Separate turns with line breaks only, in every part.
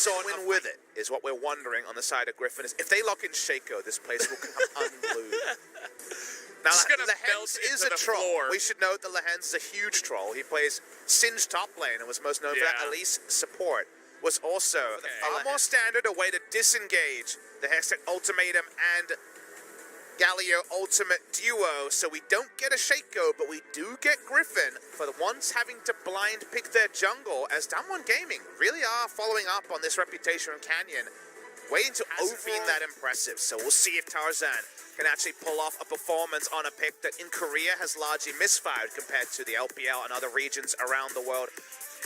Win with it is what we're wondering on the side of Griffin. If they lock in Shaco, this place will become unglued. Now, Lehens is a troll. Floor. We should note that Lehens is a huge troll. He plays Singed top lane and was most known for that. Elise support was also far more standard, a way to disengage the Hextech Ultimatum and Galio Ultimate duo, so we don't get a Shaco, but we do get Griffin for the once having to blind pick their jungle, as Damwon Gaming really are following up on this reputation from Canyon, waiting to being that impressive. So we'll see if Tarzan can actually pull off a performance on a pick that in Korea has largely misfired compared to the LPL and other regions around the world.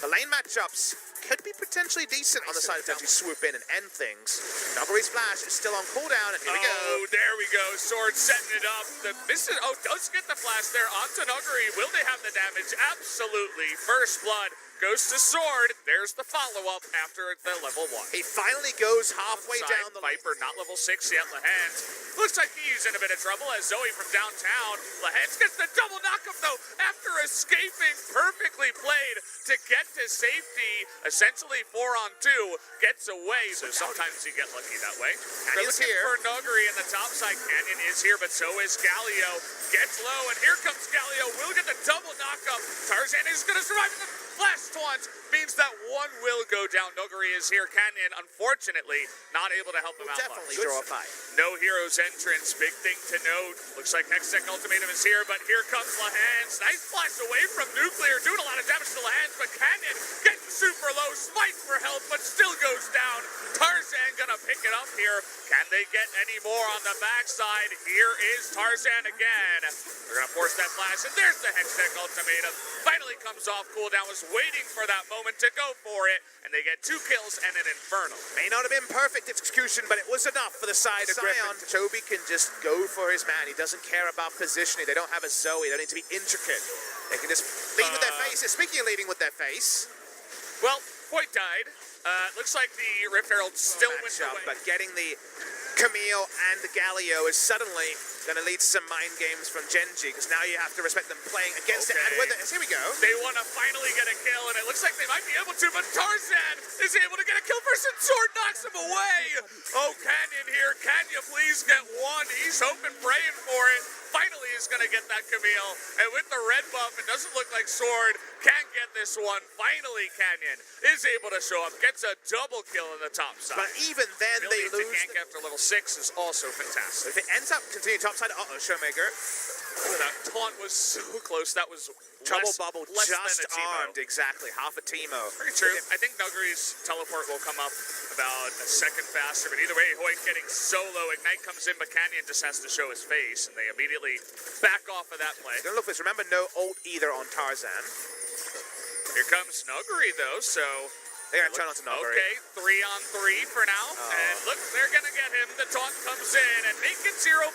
The lane matchups could be potentially decent on the side of potentially swoop in and end things. Nuggery's flash is still on cooldown, and here we go.
Oh, there we go. Sword setting it up. Does get the flash there onto Nuggery. Will they have the damage? Absolutely. First blood goes to Sword. There's the follow-up after the level 1.
He finally goes halfway down the
Viper, not level 6 yet. Lehens looks like he's in a bit of trouble as Zoe from downtown. Lehens gets the double knockup, though, after escaping. Perfectly played to get to safety. Essentially 4-on-2. Gets away, so sometimes you get lucky that way. They're looking for Nuggery in the top side. Canyon is here, but so is Galio. Gets low, and here comes Galio. Will get the double knockup. Tarzan is going to survive the flash taunt. Means that one will go down. Nuggery is here. Canyon, unfortunately, not able to help him out.
Definitely draw a fight.
No hero's entrance. Big thing to note. Looks like Hextech Ultimatum is here, but here comes Lehens. Nice flash away from Nuclear. Doing a lot of damage to Lehens, but Canyon getting super low. Smites for health, but still goes down. Tarzan gonna pick it up here. Can they get any more on the backside? Here is Tarzan again. They're gonna force that flash, and there's the Hextech Ultimatum. Finally comes off cooldown. Was waiting for that moment to go for it, and they get 2 kills and an Inferno.
May not have been perfect execution, but it was enough for the side of Griffin. Chovy can just go for his man. He doesn't care about positioning. They don't have a Zoe. They don't need to be intricate. They can just lead with their face. Speaking of leading with their face.
Well, Point died. Looks like the Rift Herald still went away.
But getting the Camille and the Galio is suddenly going to lead to some mind games from Genji, because now you have to respect them playing against it and with it. Here we go.
They want to finally get a kill, and it looks like they might be able to, but Tarzan is able to get a kill first, and Sword knocks him away. Oh, Canyon here. Can you please get one? He's hoping, praying for it. Finally is going to get that Camille, and with the red buff, it doesn't look like Sword can get this one. Finally, Canyon is able to show up, gets a double kill in the top side.
But even then, they lose.
Gank after level 6 is also fantastic.
If it ends up continuing top side, Showmaker.
That taunt was so close. That was
Trouble Bubble just armed, exactly. Half a Teemo.
Pretty true. I think Nuggery's teleport will come up about a second faster, but either way, Hoyt getting solo. Ignite comes in, but Canyon just has to show his face, and they immediately back off of that play.
Don't look for this. Remember, no ult either on Tarzan.
Here comes Nuggery, though, so
they're going to turn on to Nuggery.
Okay, 3-on-3 for now. And look, they're going to get him. The taunt comes in and make it 0-5,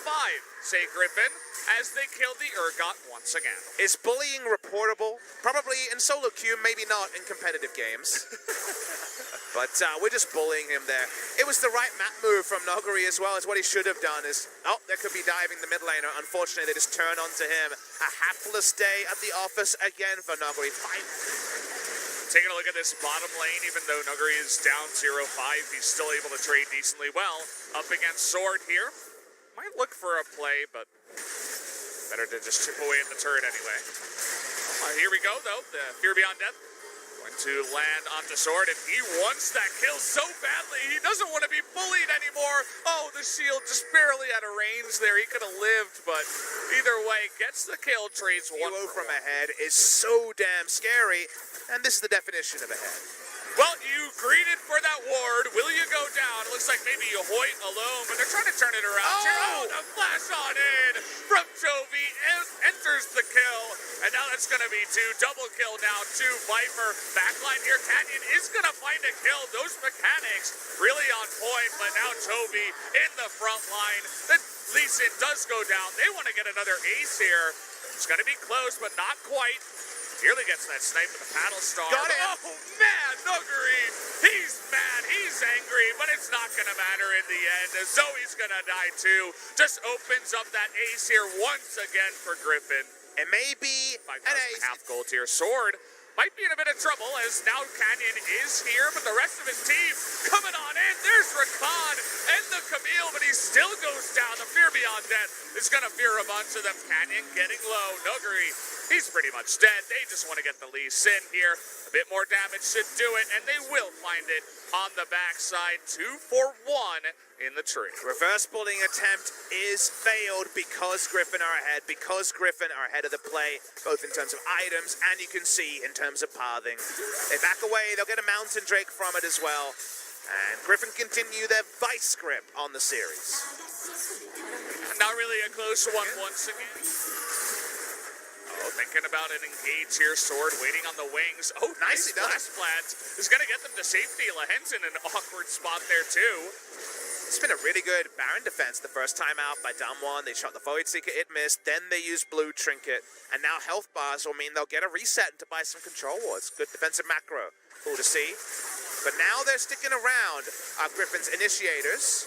say Griffin, as they kill the Urgot once again.
Is bullying reportable? Probably in solo queue, maybe not in competitive games. But we're just bullying him there. It was the right map move from Nuggery as well, as what he should have done is, there could be diving the mid laner. Unfortunately, they just turn onto him. A hapless day at the office again for Nuggery.
Taking a look at this bottom lane, even though Nuggery is down 0-5, he's still able to trade decently well. Up against Sword here. Might look for a play, but better to just chip away at the turret anyway. Here we go, though. The Fear Beyond Death going to land onto Sword, and he wants that kill so badly. He doesn't want to be bullied anymore. Oh, the shield just barely out of range there. He could have lived, but either way, gets the kill, trades one
from ahead is so damn scary, and this is the definition of ahead.
Well, you greeted for that ward. Will you go down? It looks like maybe you Hoyt alone, but they're trying to turn it around. Oh, the flash on in from Chovy enters the kill, and now that's going to be 2. Double kill now to Viper. Backline here, Canyon is going to find a kill. Those mechanics really on point, but now Chovy in the front line. The Lee Sin does go down. They want to get another ace here. It's going to be close, but not quite. Nearly gets that snipe with the paddle star.
Got it.
Oh, man, Nuggery. He's mad. He's angry, but it's not going to matter in the end. Zoe's going to die, too. Just opens up that ace here once again for Griffin.
It may be an ace.
Half gold here. Sword might be in a bit of trouble as now Canyon is here, but the rest of his team coming on in. There's Rakan and the Camille, but he still goes down. The Fear Beyond Death is going to fear a bunch of them. Canyon getting low. Nuguri, he's pretty much dead. They just want to get the Lee Sin here. A bit more damage should do it, and they will find it on the backside. 2 for 1 in the tree.
Reverse bullying attempt is failed because Griffin are ahead, because Griffin are ahead of the play, both in terms of items and you can see in terms of pathing. They back away, they'll get a Mountain Drake from it as well. And Griffin continue their vice grip on the series.
Not really a close one once again. Oh, thinking about an engage here. Sword waiting on the wings. Oh, nice flash plant is going to get them to safety. Lahen's in an awkward spot there too.
It's been a really good Baron defense the first time out by Damwon. They shot the Void Seeker, it missed. Then they used Blue Trinket. And now health bars will mean they'll get a reset to buy some control wards. Good defensive macro. Cool to see. But now they're sticking around, Griffin's initiators.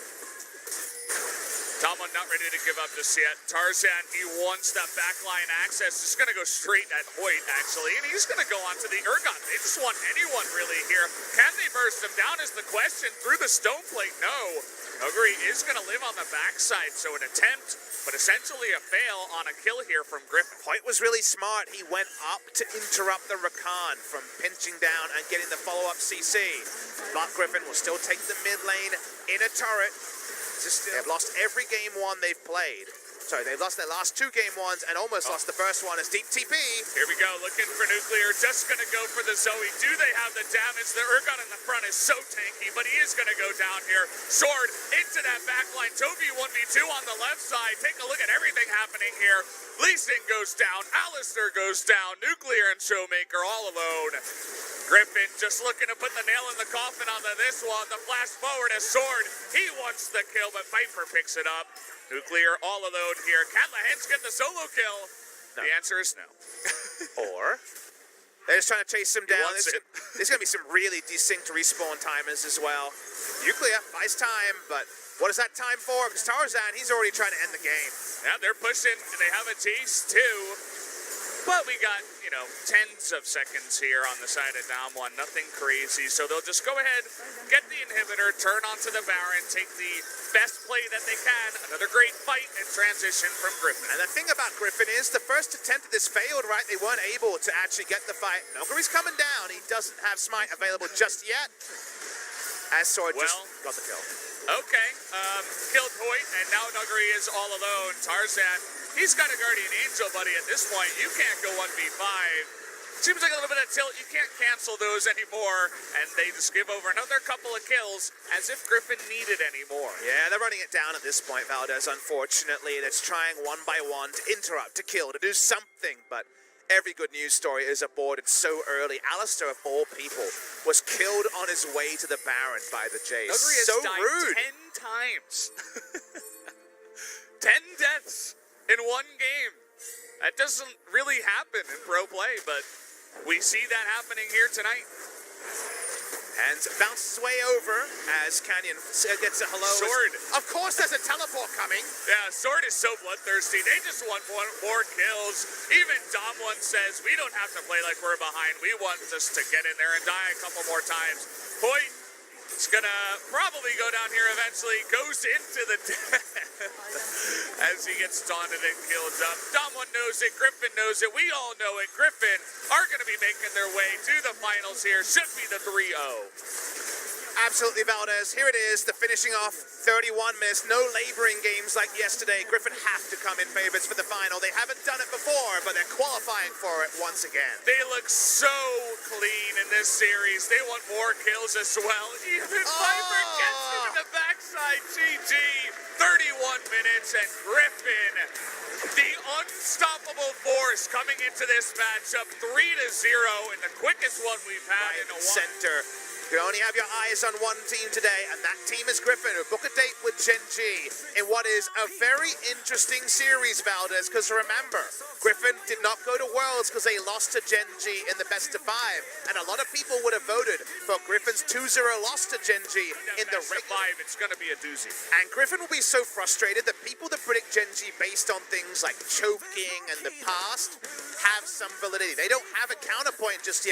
Damwon not ready to give up just yet. Tarzan, he wants that backline access. Just going to go straight at Hoyt, actually. And he's going to go on to the Urgot. They just want anyone really here. Can they burst him down is the question. Through the stone plate, no. Nuguri is going to live on the backside, so an attempt, but essentially a fail on a kill here from Griffin.
Hoyt was really smart. He went up to interrupt the Rakan from pinching down and getting the follow-up CC. But Griffin will still take the mid lane in a turret. They've lost every game one they've played. Sorry, they've lost their last 2 game ones and almost lost the first one as Deep TP.
Here we go, looking for Nuclear, just going to go for the Zoe. Do they have the damage? The Urgot in the front is so tanky, but he is going to go down here. Sword into that backline. Toby 1v2 on the left side. Take a look at everything happening here. Lee Sin goes down, Alistair goes down, Nuclear and Showmaker all alone. Griffin just looking to put the nail in the coffin on this one. The flash forward as Sword. He wants the kill, but Viper picks it up. Nuclear all alone here. Can Lahens get the solo kill? No. The answer is no.
Or they're just trying to chase him down. There's going to be some really desynced respawn timers as well. Nuclear buys time, but what is that time for? Because Tarzan, he's already trying to end the game.
Yeah, they're pushing, and they have a chase too. But we got, you know, tens of seconds here on the side of Damwon. Nothing crazy. So they'll just go ahead, get the inhibitor, turn onto the Baron, take the best play that they can. Another great fight and transition from Griffin.
And the thing about Griffin is the first attempt at this failed, right? They weren't able to actually get the fight. Nuguri's coming down. He doesn't have Smite available just yet. As Sword just got the kill.
Okay, killed Hoyt, and now Nuguri is all alone. Tarzan, he's got a Guardian Angel, buddy. At this point, you can't go 1v5. Seems like a little bit of tilt. You can't cancel those anymore, and they just give over another couple of kills as if Griffin needed any more.
Yeah, they're running it down at this point, Valdez, unfortunately. That's trying one by one to interrupt, to kill, to do something, but every good news story is aborted so early. Alistair, of all people, was killed on his way to the Baron by the Jays.
Nuguri has
so
died
rude.
10 times. 10 deaths in one game. That doesn't really happen in pro play, but we see that happening here tonight.
And bounces way over as Canyon gets a hello.
Sword.
Of course there's a teleport coming.
Yeah, Sword is so bloodthirsty. They just want more kills. Even Damwon says, we don't have to play like we're behind. We want just to get in there and die a couple more times. Hoyt is going to probably go down here eventually. Goes into the death as he gets taunted and killed up. Damwon knows it. Griffin knows it. We all know it. Griffin are going to be making their way to the finals here. Should be the 3-0.
Absolutely, Valdez. Here it is, the finishing off 31 miss. No laboring games like yesterday. Griffin have to come in favorites for the final. They haven't done it before, but they're qualifying for it once again.
They look so clean in this series. They want more kills as well. Even Viper gets him in the backside. GG. 31 minutes, and Griffin, the unstoppable force, coming into this matchup 3-0 in the quickest one we've had in a while.
Center. You only have your eyes on one team today, and that team is Griffin, who book a date with Gen G in what is a very interesting series, Valdez, because remember, Griffin did not go to Worlds because they lost to Gen G in the best of 5, and a lot of people would have voted for Griffin's 2-0 loss to Gen G in the regular
5. It's going to be a doozy.
And Griffin will be so frustrated that people that predict Gen G based on things like choking and the past have some validity. They don't have a counterpoint just yet.